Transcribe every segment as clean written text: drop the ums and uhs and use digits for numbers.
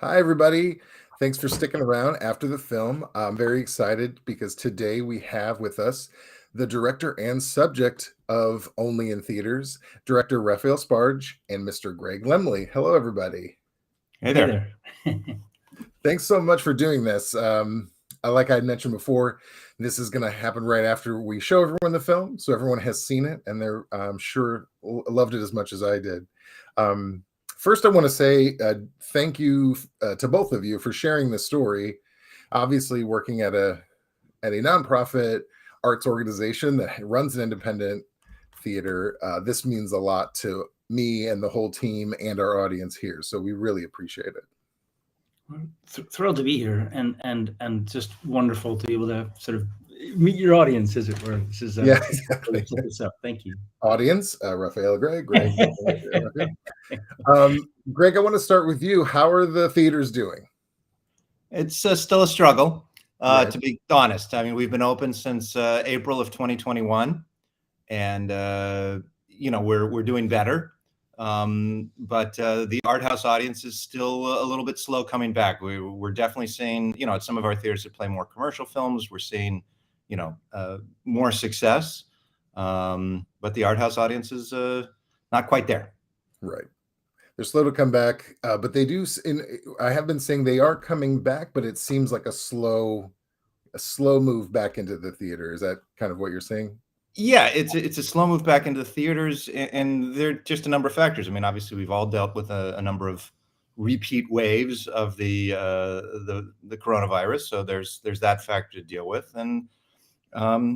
Hi, everybody. Thanks for sticking around after the film. I'm very excited because today we have with us the director and subject of Only in Theaters, director Raphael Sparge and Mr. Greg Lemley. Hello, everybody. Hey Hey there. there. Thanks so much for doing this. Like I mentioned before, this is going to happen right after we show everyone the film, so everyone has seen it, and they're I'm sure loved it as much as I did. First, I want to say thank you to both of you for sharing this story. Obviously, working at a nonprofit arts organization that runs an independent theater, this means a lot to me and the whole team and our audience here. So we really appreciate it. Thrilled to be here, and just wonderful to be able to sort of meet your audience, as it were. This is Yeah, really exactly. set this up. Thank you. Audience, Raphael, Greg. Greg, I want to start with you. How are the theaters doing? It's still a struggle, Right. to be honest. I mean, we've been open since April of 2021, and we're doing better. But the art house audience is still a little bit slow coming back. We're definitely seeing, at some of our theaters that play more commercial films, we're seeing, more success. But the art house audience is not quite there. Right. They're slow to come back, but they do. I have been saying they are coming back, but it seems like a slow move back into the theater. Is that kind of what you're saying? Yeah, it's a slow move back into the theaters, and there are just a number of factors. I mean, obviously, we've all dealt with a number of repeat waves of the coronavirus, so there's that factor to deal with, and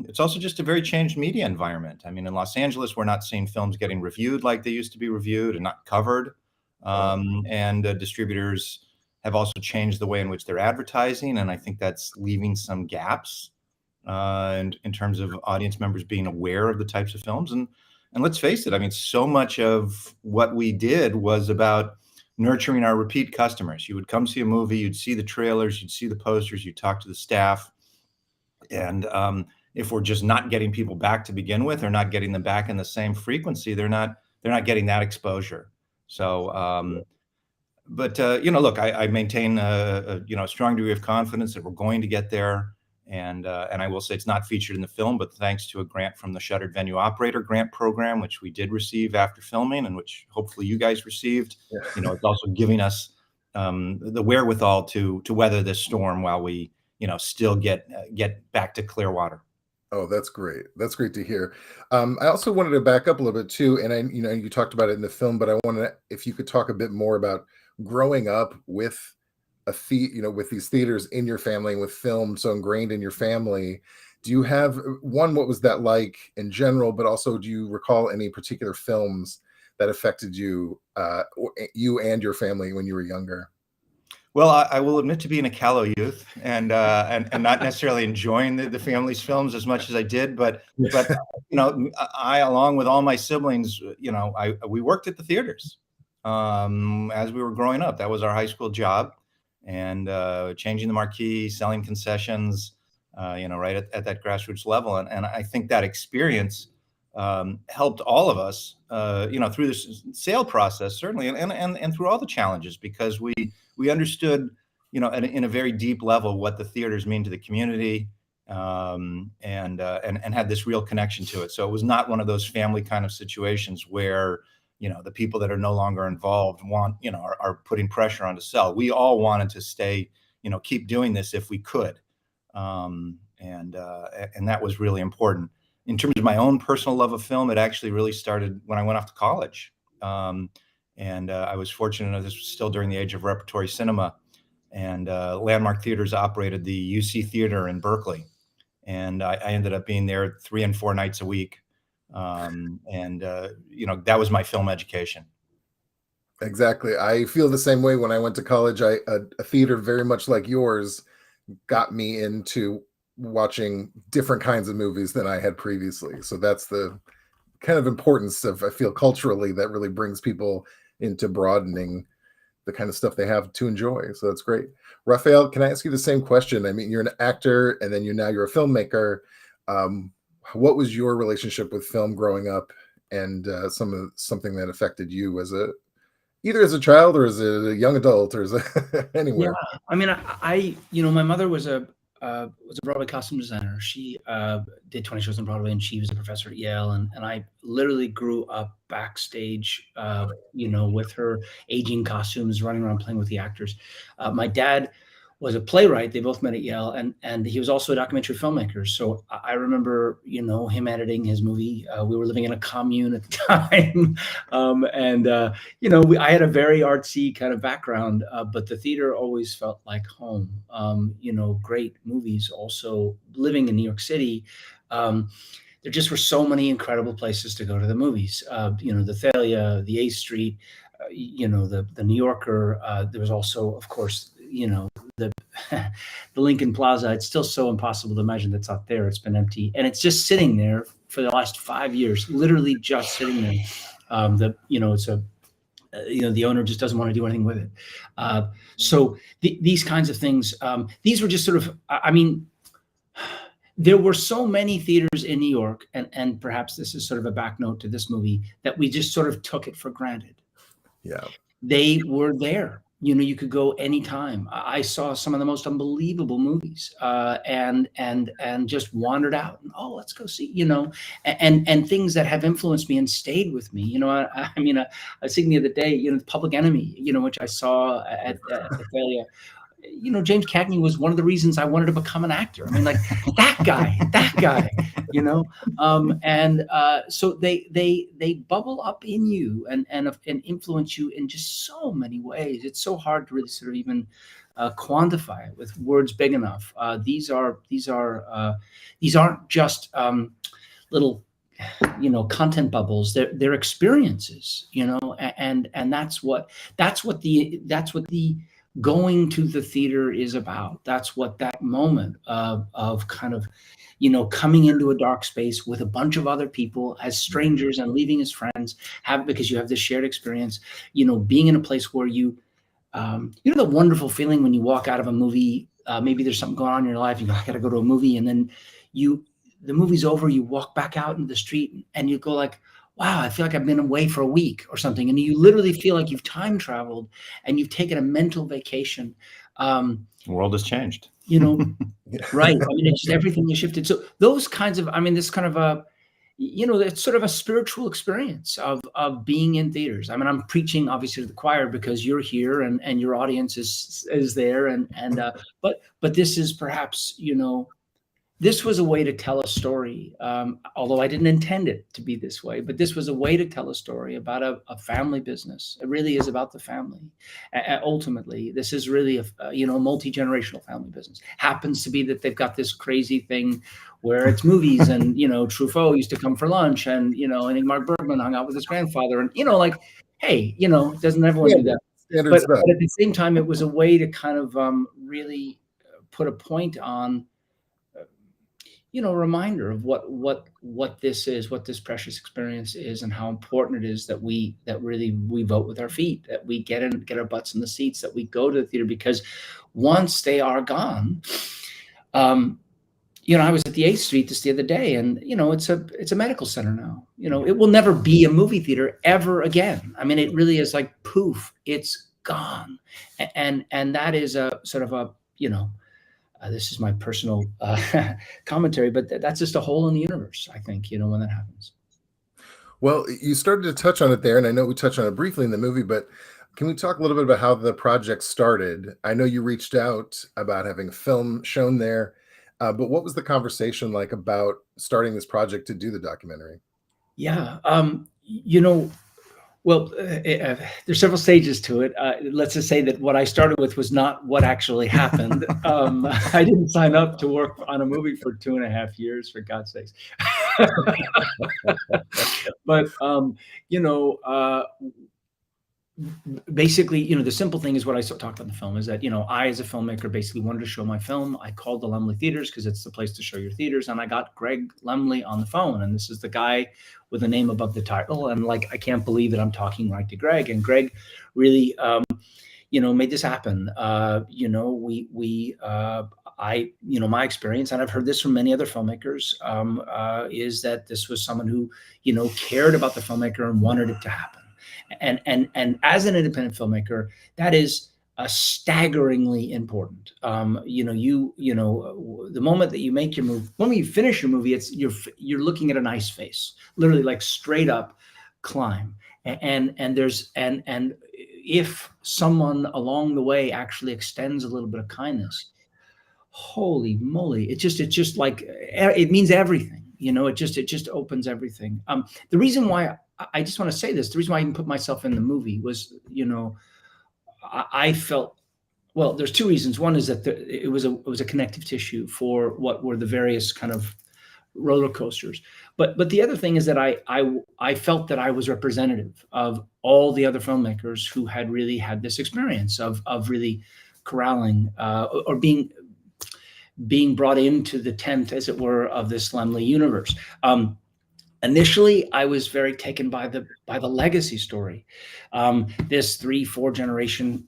it's also just a very changed media environment. I mean, in Los Angeles, we're not seeing films getting reviewed like they used to be reviewed and not covered, and distributors have also changed the way in which they're advertising, and I think that's leaving some gaps and in terms of audience members being aware of the types of films. And let's face it, I mean, so much of what we did was about nurturing our repeat customers. You would come see a movie, you'd see the trailers, you'd see the posters, you'd talk to the staff. And if we're just not getting people back to begin with, or not getting them back in the same frequency, they're not getting that exposure. So but look, I maintain a strong degree of confidence that we're going to get there. And I will say it's not featured in the film, but thanks to a grant from the Shuttered Venue Operator Grant Program, which we did receive after filming, and which hopefully you guys received. Yeah. It's also giving us the wherewithal to weather this storm while we still get back to clear water. Oh, that's great. That's great to hear. I also wanted to back up a little bit too, and you talked about it in the film, but I wanted if you could talk a bit more about growing up with with these theaters in your family and with film so ingrained in your family. Do you have one? What was that like in general? But also, do you recall any particular films that affected you, you and your family when you were younger? Well, I will admit to being a callow youth and not necessarily enjoying the family's films as much as I did, but I, along with all my siblings, we worked at the theaters as we were growing up. That was our high school job, and changing the marquee, selling concessions, right at that grassroots level, and I think that experience helped all of us, through this sale process, certainly, and through all the challenges, because we understood, in a very deep level, what the theaters mean to the community, and had this real connection to it. So it was not one of those family kind of situations where, the people that are no longer involved are putting pressure on to sell. We all wanted to stay, keep doing this if we could, and that was really important. In terms of my own personal love of film, it actually really started when I went off to college. And I was fortunate enough, this was still during the age of repertory cinema, and Landmark Theaters operated the UC Theater in Berkeley. And I ended up being there 3 and 4 nights a week. That was my film education. Exactly. I feel the same way. When I went to college, a theater very much like yours got me into watching different kinds of movies than I had previously. So that's the kind of importance of, I feel, culturally, that really brings people into broadening the kind of stuff they have to enjoy. So that's great. Raphael, can I ask you the same question? I mean, you're an actor, and then you're a filmmaker. What was your relationship with film growing up, and something that affected you either as a child or as a young adult or as anywhere? Yeah, I mean, my mother was a Broadway costume designer. She did 20 shows on Broadway, and she was a professor at Yale. And I literally grew up backstage, with her aging costumes, running around playing with the actors. My dad was a playwright. They both met at Yale, and he was also a documentary filmmaker. So I remember, him editing his movie. We were living in a commune at the time, I had a very artsy kind of background, but the theater always felt like home. Great movies. Also, living in New York City, there just were so many incredible places to go to the movies. The Thalia, the A Street, the New Yorker. There was also, of course, the the Lincoln Plaza. It's still so impossible to imagine that's out there. It's been empty, and it's just sitting there for the last 5 years, literally just sitting there. It's a the owner just doesn't want to do anything with it. So these kinds of things, these were just sort of, there were so many theaters in New York, and perhaps this is sort of a back note to this movie, that we just sort of took it for granted. Yeah. They were there. You could go anytime. I saw some of the most unbelievable movies, and just wandered out. And, let's go see. And things that have influenced me and stayed with me. I was thinking the other day. Public Enemy. Which I saw at Thalia. James Cagney was one of the reasons I wanted to become an actor. I mean, like that guy. So they bubble up in you and influence you in just so many ways. It's so hard to really sort of even quantify it with words big enough. These aren't just little content bubbles. They're experiences. And that's what the going to the theater is about. That's what that moment of kind of, coming into a dark space with a bunch of other people as strangers and leaving as friends because you have this shared experience, being in a place where the wonderful feeling when you walk out of a movie, maybe there's something going on in your life, you go, I got to go to a movie. And then the movie's over, you walk back out into the street and you go like, wow, I feel like I've been away for a week or something. And you literally feel like you've time traveled and you've taken a mental vacation. The world has changed. Right. It's just everything has shifted. So those kinds of, this kind of it's sort of a spiritual experience of being in theaters. I'm preaching obviously to the choir because you're here and your audience is there. But this is perhaps, this was a way to tell a story, although I didn't intend it to be this way, but this was a way to tell a story about a family business. It really is about the family. Ultimately, this is really a multi-generational family business. Happens to be that they've got this crazy thing where it's movies and, Truffaut used to come for lunch and, I think Mark Bergman hung out with his grandfather and, hey, doesn't everyone do that? But at the same time, it was a way to kind of really put a point on, reminder of what this is, what this precious experience is, and how important it is that we vote with our feet, that we get our butts in the seats, that we go to the theater, because once they are gone, I was at the 8th Street just the other day, and it's a medical center now. It will never be a movie theater ever again. It really is like poof, it's gone, and that is a sort of a this is my personal commentary, but that's just a hole in the universe, I think, when that happens. Well, you started to touch on it there, and I know we touched on it briefly in the movie, but can we talk a little bit about how the project started? I know you reached out about having a film shown there, but what was the conversation like about starting this project to do the documentary? Yeah, well, there's several stages to it. Let's just say that what I started with was not what actually happened. I didn't sign up to work on a movie for 2.5 years, for God's sakes. But, basically, the simple thing is what I talked about in the film is that, I, as a filmmaker, basically wanted to show my film. I called the Laemmle Theaters because it's the place to show your theaters. And I got Greg Laemmle on the phone. And this is the guy with a name above the title. And I can't believe that I'm talking right to Greg. And Greg really, made this happen. My experience, and I've heard this from many other filmmakers, is that this was someone who, cared about the filmmaker and wanted it to happen. And as an independent filmmaker, that is staggeringly important. The moment that you make your movie, when you finish your movie, you're looking at an ice face, literally like straight up climb. And if someone along the way actually extends a little bit of kindness, holy moly, it's just like it means everything. It just opens everything. The reason why I just want to say this, the reason why I even put myself in the movie was, I felt, well, there's two reasons. One is that it was a connective tissue for what were the various kind of roller coasters. But the other thing is that I felt that I was representative of all the other filmmakers who had really had this experience of really corralling or being brought into the tent, as it were, of this Lemley universe. Initially, I was very taken by the legacy story. This 3-4 generation,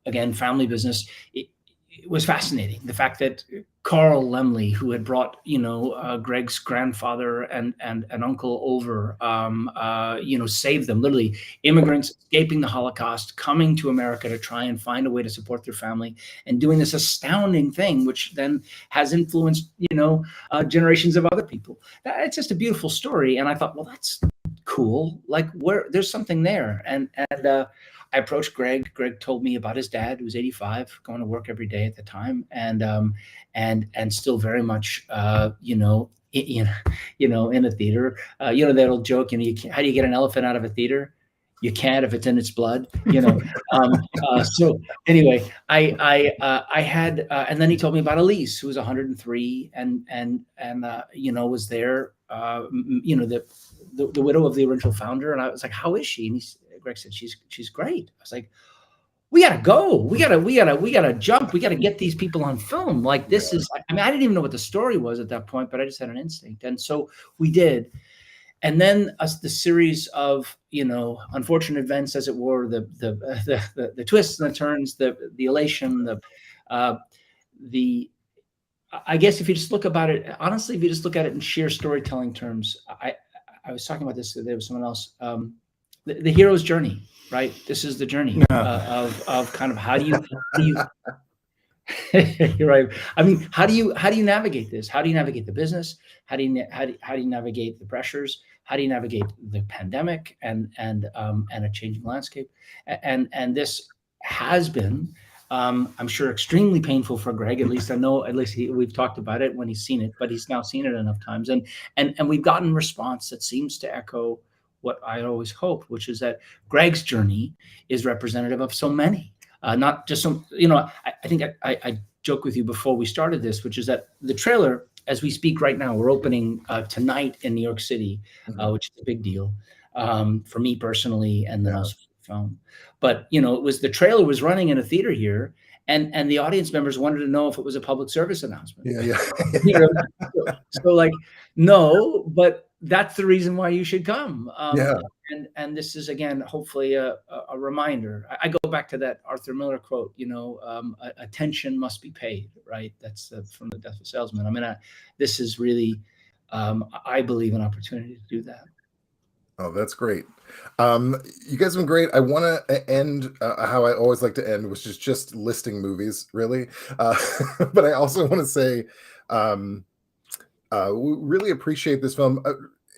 again, family business. It was fascinating. The fact that Carl Lemley, who had brought, Greg's grandfather and uncle over, saved them, literally immigrants escaping the Holocaust, coming to America to try and find a way to support their family and doing this astounding thing, which then has influenced, generations of other people. It's just a beautiful story. And I thought, well, that's cool. Like there's something there. And I approached Greg. Greg told me about his dad, who was 85, going to work every day at the time, and still very much, in a theater. That old joke. How do you get an elephant out of a theater? You can't if it's in its blood. So anyway, I had, and then he told me about Elise, who was 103, and was there. The widow of the original founder, and I was like, "How is she?" And Greg said, she's great. I was like, we gotta go. We gotta jump. We gotta get these people on film. Like this is, I didn't even know what the story was at that point, but I just had an instinct. And so we did. And then the series of, unfortunate events, as it were, the twists and the turns, the elation, I guess if you just look about it, honestly, if you just look at it in sheer storytelling terms, I was talking about this today with someone else, the hero's journey, right? This is the journey of kind of how do you you're right. How do you navigate this? How do you navigate the business? How do you navigate the pressures? How do you navigate the pandemic and a changing landscape? And this has been, I'm sure, extremely painful for Greg. At least we've talked about it when he's seen it, but he's now seen it enough times, and we've gotten response that seems to echo what I always hoped, which is that Greg's journey is representative of so many, not just some. I think I joked with you before we started this, which is that the trailer, as we speak right now, we're opening tonight in New York City, which is a big deal for me personally, and then also for the film. But the trailer was running in a theater here, and the audience members wanted to know if it was a public service announcement. Yeah. So like, no, but that's the reason why you should come. And this is, again, hopefully a reminder. I go back to that Arthur Miller quote, attention must be paid, right? That's from The Death of a Salesman. This is really, I believe, an opportunity to do that. Oh, that's great. You guys have been great. I want to end how I always like to end, which is just listing movies, really. But I also want to say, we really appreciate this film.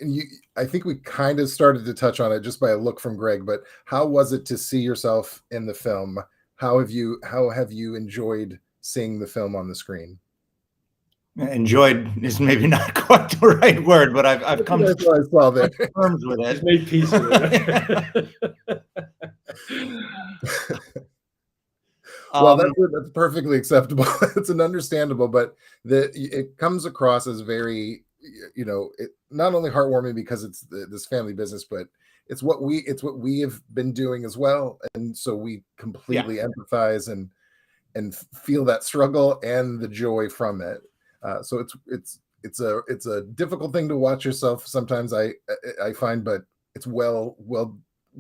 And I think we kind of started to touch on it just by a look from Greg, but how was it to see yourself in the film? How have you enjoyed seeing the film on the screen? Enjoyed is maybe not quite the right word, but I've come to terms with it. Made peace with it. Well, that's perfectly acceptable. It's an understandable, but it comes across as very, not only heartwarming because it's this family business, but it's what we have been doing as well, and so we completely empathize and feel that struggle and the joy from it. So it's a difficult thing to watch yourself sometimes, I find, but it's well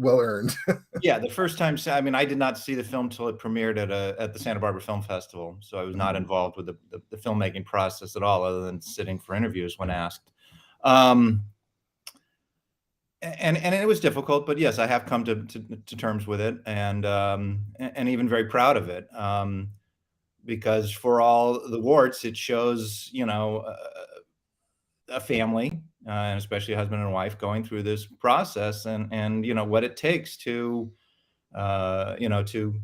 earned. Yeah, the first time, I did not see the film till it premiered at the Santa Barbara Film Festival, so I was not involved with the filmmaking process at all, other than sitting for interviews when asked. and it was difficult, but yes, I have come to terms with it, and even very proud of it, because for all the warts, it shows, you know, a family, and especially a husband and wife, going through this process, and you know what it takes to you know, to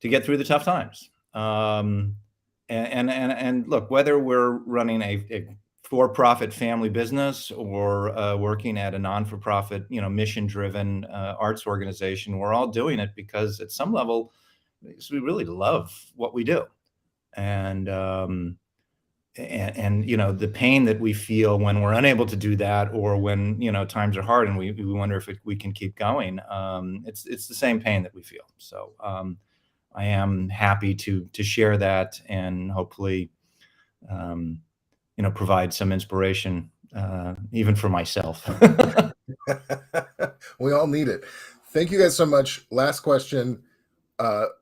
get through the tough times. And look, whether we're running a for-profit family business or working at a non-for-profit, you know, mission-driven arts organization, we're all doing it because at some level, we really love what we do. And you know, the pain that we feel when we're unable to do that, or when, you know, times are hard and we wonder if we can keep going, it's the same pain that we feel. So I am happy to share that, and hopefully you know, provide some inspiration, even for myself. We all need it. Thank you guys so much. Last question.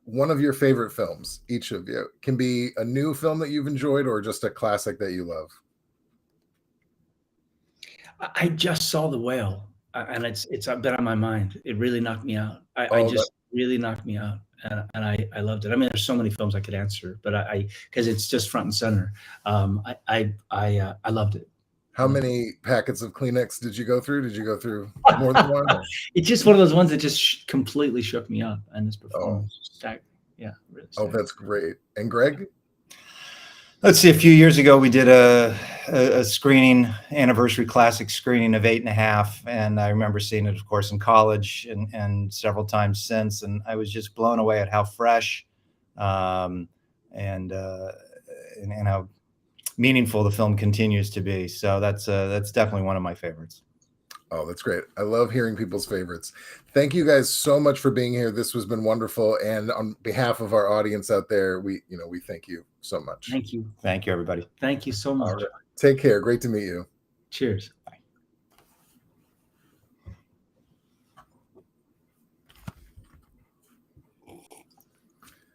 One of your favorite films, each of you, can be a new film that you've enjoyed or just a classic that you love. I just saw The Whale, and it's been on my mind. It really knocked me out. I Oh, just really knocked me out, and I loved it. I mean, there's so many films I could answer, but I because it's just front and center. I loved it. How many packets of Kleenex did you go through? Did you go through more than one? It's just one of those ones that just completely shook me up, and this performance was staggering. Yeah, really Oh, staggering. that's great. And Greg? Let's see, a few years ago, we did a screening, anniversary classic screening of 8½, and I remember seeing it, of course, in college, and several times since, and I was just blown away at how fresh and how meaningful the film continues to be. So that's definitely one of my favorites. Oh, that's great. I love hearing people's favorites. Thank you guys so much for being here. This has been wonderful. And on behalf of our audience out there, we thank you so much. Thank you. Thank you, everybody. Thank you so much. All right. Take care. Great to meet you. Cheers. Bye.